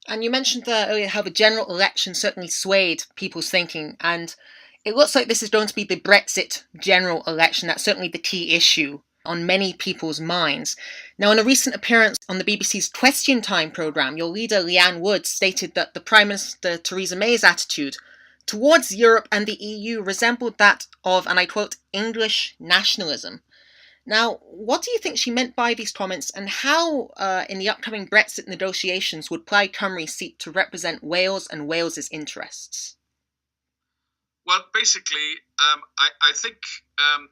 And you mentioned earlier how the general election certainly swayed people's thinking, and it looks like this is going to be the Brexit general election. That's certainly the key issue on many people's minds. Now, in a recent appearance on the BBC's Question Time programme, your leader, Leanne Woods, stated that the Prime Minister Theresa May's attitude towards Europe and the EU resembled that of, and I quote, English nationalism. Now, what do you think she meant by these comments, and how, in the upcoming Brexit negotiations, would Plaid Cymru seek to represent Wales and Wales's interests? Well, basically, I think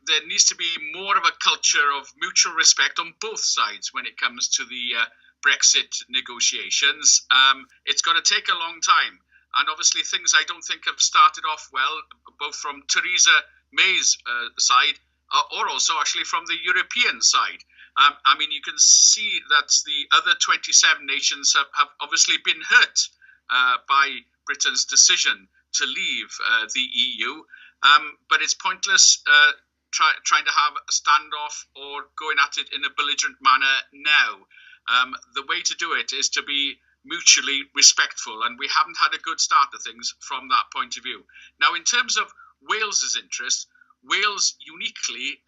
there needs to be more of a culture of mutual respect on both sides when it comes to the Brexit negotiations. It's going to take a long time. And obviously, things I don't think have started off well, both from Theresa May's side or also actually from the European side. I mean, you can see that the other 27 nations have obviously been hurt by Britain's decision to leave the EU, but it's pointless trying to have a standoff or going at it in a belligerent manner now. The way to do it is to be mutually respectful, and we haven't had a good start to things from that point of view. Now, in terms of Wales's interest, Wales uniquely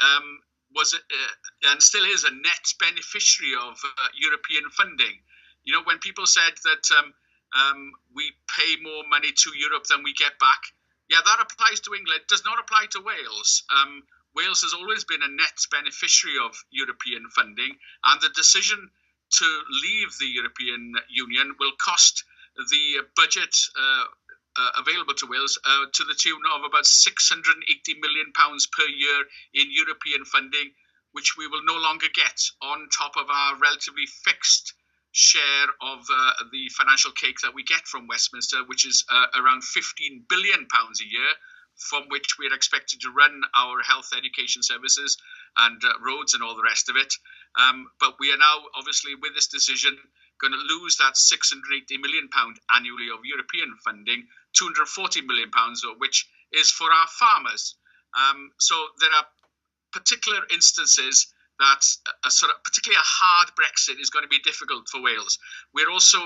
was and still is a net beneficiary of European funding. You know, when people said that we pay more money to Europe than we get back, yeah, that applies to England. It does not apply to Wales. Wales has always been a net beneficiary of European funding, and the decision to leave the European Union will cost the budget available to Wales to the tune of about £680 million per year in European funding, which we will no longer get on top of our relatively fixed share of the financial cake that we get from Westminster, which is around £15 billion a year, from which we are expected to run our health education services and roads and all the rest of it. But we are now, obviously, with this decision, going to lose that £680 million annually of European funding, £240 million of which is for our farmers. So there are particular instances that particularly a hard Brexit is going to be difficult for Wales. We're also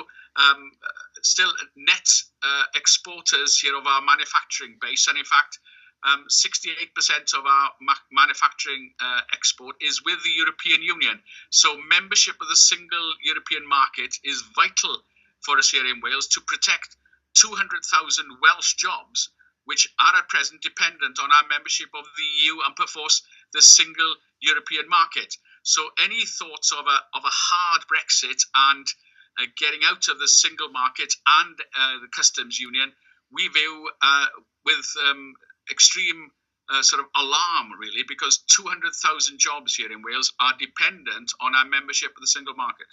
still net exporters here of our manufacturing base, and in fact, 68% of our manufacturing export is with the European Union. So membership of the single European market is vital for us here in Wales to protect 200,000 Welsh jobs, which are at present dependent on our membership of the EU and perforce the single European market. So any thoughts of a hard Brexit and getting out of the single market and the customs union, we view with extreme sort of alarm, really, because 200,000 jobs here in Wales are dependent on our membership of the single market.